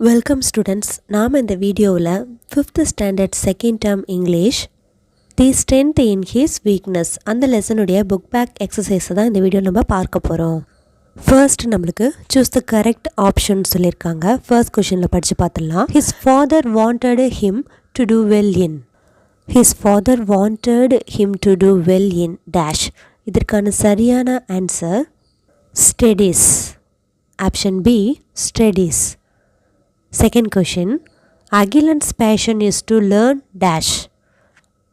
Welcome students. நாம் இந்த வீடியோவில் 5th standard second term English the strength in his weakness அந்த லெசனுடைய புக் பேக் எக்ஸசைஸ் தான் இந்த வீடியோ நம்ம பார்க்க போகிறோம். ஃபர்ஸ்ட் நம்மளுக்கு choose the correct option சொல்லியிருக்காங்க. ஃபர்ஸ்ட் கொஷனில் படித்து பார்த்துடலாம். His father wanted him to do well in. His father wanted him to do well in dash. இதற்கான சரியான answer studies. Option B studies. Second question, Akilan's passion is to learn dash.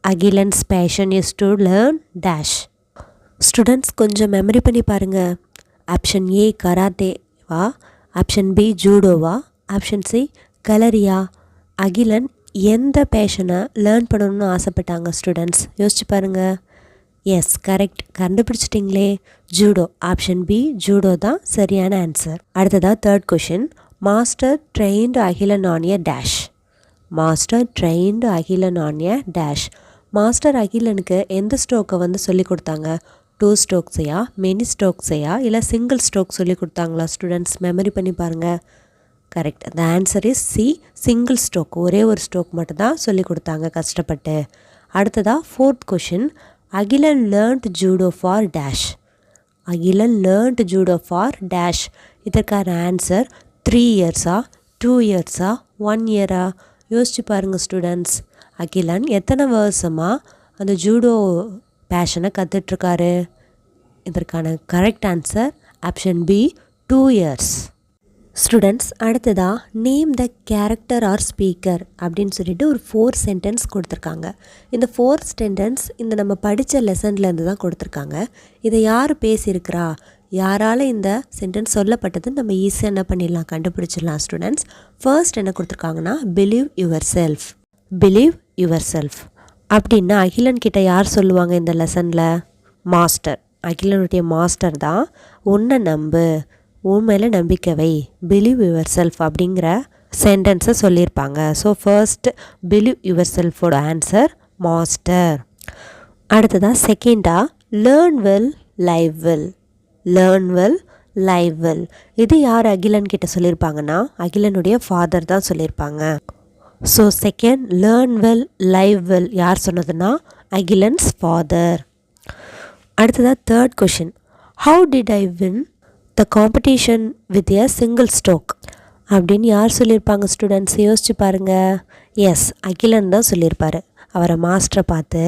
Akilan's passion is to learn dash. Students கொஞ்சம் memory பண்ணி பாருங்க. Option A கராத்தேவா, option B ஜூடோவா, option C கலரியா. அகிலன் எந்த பேஷனை லேர்ன் பண்ணணும்னு ஆசைப்பட்டாங்க ஸ்டூடெண்ட்ஸ்? யோசிச்சு பாருங்க. எஸ், கரெக்ட், கண்டுபிடிச்சிட்டிங்களே, ஜூடோ. ஆப்ஷன் பி ஜூடோ தான் சரியான ஆன்சர். அடுத்ததாக third question, Master trained Akilan on a dash. Master trained Akilan on a dash. Master அகிலனுக்கு எந்த ஸ்ட்ரோக்கை வந்து சொல்லி கொடுத்தாங்க? 2 ஸ்ட்ரோக்ஸையா, மெனி ஸ்ட்ரோக்ஸையா, இல்லை சிங்கிள் ஸ்ட்ரோக் சொல்லி கொடுத்தாங்களா ஸ்டூடெண்ட்ஸ்? மெமரி பண்ணி பாருங்கள். Correct, the answer is C, single stroke. ஒரே ஒரு ஸ்ட்ரோக் மட்டும்தான் சொல்லி கொடுத்தாங்க கஷ்டப்பட்டு. அடுத்ததாக fourth question, Akilan learnt judo for dash. Akilan learnt judo for dash. இதற்கான ஆன்சர் 3 இயர்ஸா, 2 இயர்ஸா, 1 இயரா? யோசிச்சு பாருங்கள் ஸ்டூடெண்ட்ஸ். அகிலன் எத்தனை வருஷமாக அந்த ஜூடோ பேஷனை கற்றுட்ருக்காரு? இதற்கான correct answer option B 2 years. Students, அடுத்ததாக name the character or speaker அப்படின்னு சொல்லிட்டு ஒரு 4 சென்டென்ஸ் கொடுத்துருக்காங்க. இந்த 4 சென்டென்ஸ் இந்த நம்ம படித்த லெசன்லேருந்து தான் கொடுத்துருக்காங்க. இதை யார் பேசியிருக்கிறா, யாரால் இந்த சென்டென்ஸ் சொல்லப்பட்டது நம்ம ஈஸியாக என்ன பண்ணிடலாம், கண்டுபிடிச்சிடலாம் ஸ்டூடெண்ட்ஸ். ஃபர்ஸ்ட் என்ன கொடுத்துருக்காங்கன்னா, believe your self. Believe your self அப்படின்னா அகிலன் கிட்ட யார் சொல்லுவாங்க இந்த லெசனில்? மாஸ்டர். அகிலனுடைய மாஸ்டர் தான் உன்னை நம்பு, உன் மேலே நம்பிக்கை வை, பிலீவ் யுவர் செல்ஃப் அப்படிங்கிற சென்டென்ஸை சொல்லியிருப்பாங்க. ஸோ ஃபர்ஸ்ட் பிலீவ் யுவர் செல்ஃபோட ஆன்சர் மாஸ்டர். அடுத்ததாக செகண்டாக learn well live well. Learn well live well இது யார் அகிலன் கிட்ட சொல்லியிருப்பாங்கன்னா அகிலனுடைய ஃபாதர் தான் சொல்லியிருப்பாங்க. So second learn well live well யார் சொன்னதுன்னா அகிலன்ஸ் ஃபாதர். அடுத்ததாக third question, how did I win the competition with a single stroke அப்படின்னு யார் சொல்லியிருப்பாங்க ஸ்டூடெண்ட்ஸ்? யோசிச்சு பாருங்கள். எஸ், அகிலன் தான் சொல்லியிருப்பார். அவரை மாஸ்டரை பார்த்து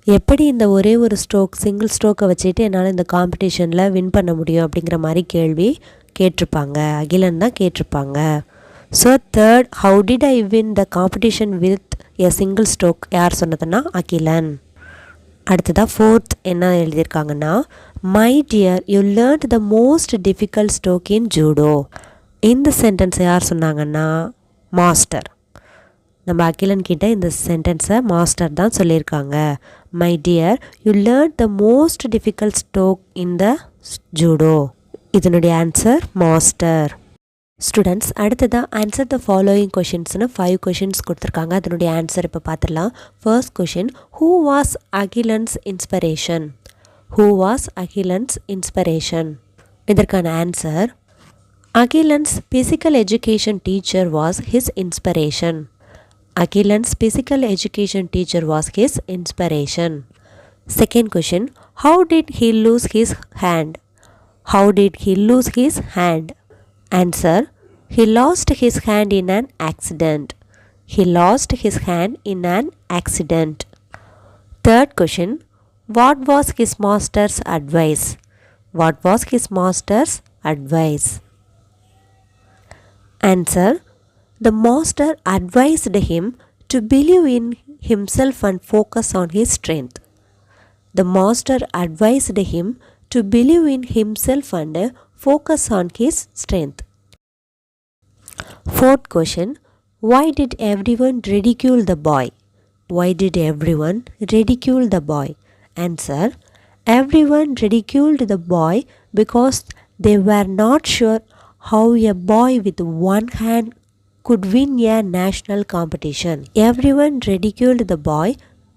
எப்படி இந்த ஒரே ஒரு ஸ்ட்ரோக், சிங்கிள் ஸ்ட்ரோக்கை வச்சுட்டு என்னால் இந்த காம்படிஷனில் வின் பண்ண முடியும் அப்படிங்கிற மாதிரி கேள்வி கேட்டிருப்பாங்க. அகிலன் தான் கேட்டிருப்பாங்க. So third, how did I win the competition with a single stroke யார் சொன்னதுன்னா அகிலன். அடுத்ததாக ஃபோர்த் என்ன எழுதியிருக்காங்கன்னா, my dear you learnt the most difficult stroke in judo. இந்த சென்டென்ஸை யார் சொன்னாங்கன்னா மாஸ்டர். நம்ம அகிலன் கிட்ட இந்த சென்டென்ஸை மாஸ்டர் தான் சொல்லியிருக்காங்க. My dear you learn the most difficult stroke in the judo. இதனுடைய ஆன்சர் மாஸ்டர். ஸ்டூடெண்ட்ஸ், அடுத்ததாக ஆன்சர் த ஃபாலோயிங் கொஷின்ஸ்னு 5 கொஷின்ஸ் கொடுத்துருக்காங்க. அதனுடைய ஆன்சர் இப்போ பார்த்துடலாம். First question, who was Akilan's inspiration? Who was Akilan's inspiration? இதற்கான answer Akilan's physical education teacher was his inspiration. Akilan's physical education teacher was his inspiration. Second question, how did he lose his hand? How did he lose his hand? Answer, he lost his hand in an accident. He lost his hand in an accident. Third question, what was his master's advice? What was his master's advice? Answer, the master advised him to believe in himself and focus on his strength. The master advised him to believe in himself and focus on his strength. Fourth question, why did everyone ridicule the boy? Why did everyone ridicule the boy? Answer, everyone ridiculed the boy because they were not sure how a boy with one hand could win a national competition. Everyone ridiculed the boy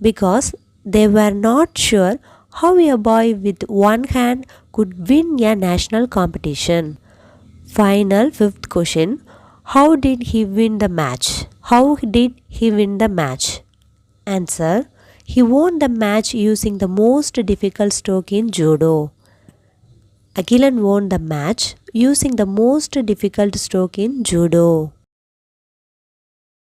because they were not sure How a boy with one hand could win a national competition? Final fifth question. How did he win the match? How did he win the match? Answer. He won the match using the most difficult stroke in judo. Akilan won the match using the most difficult stroke in judo.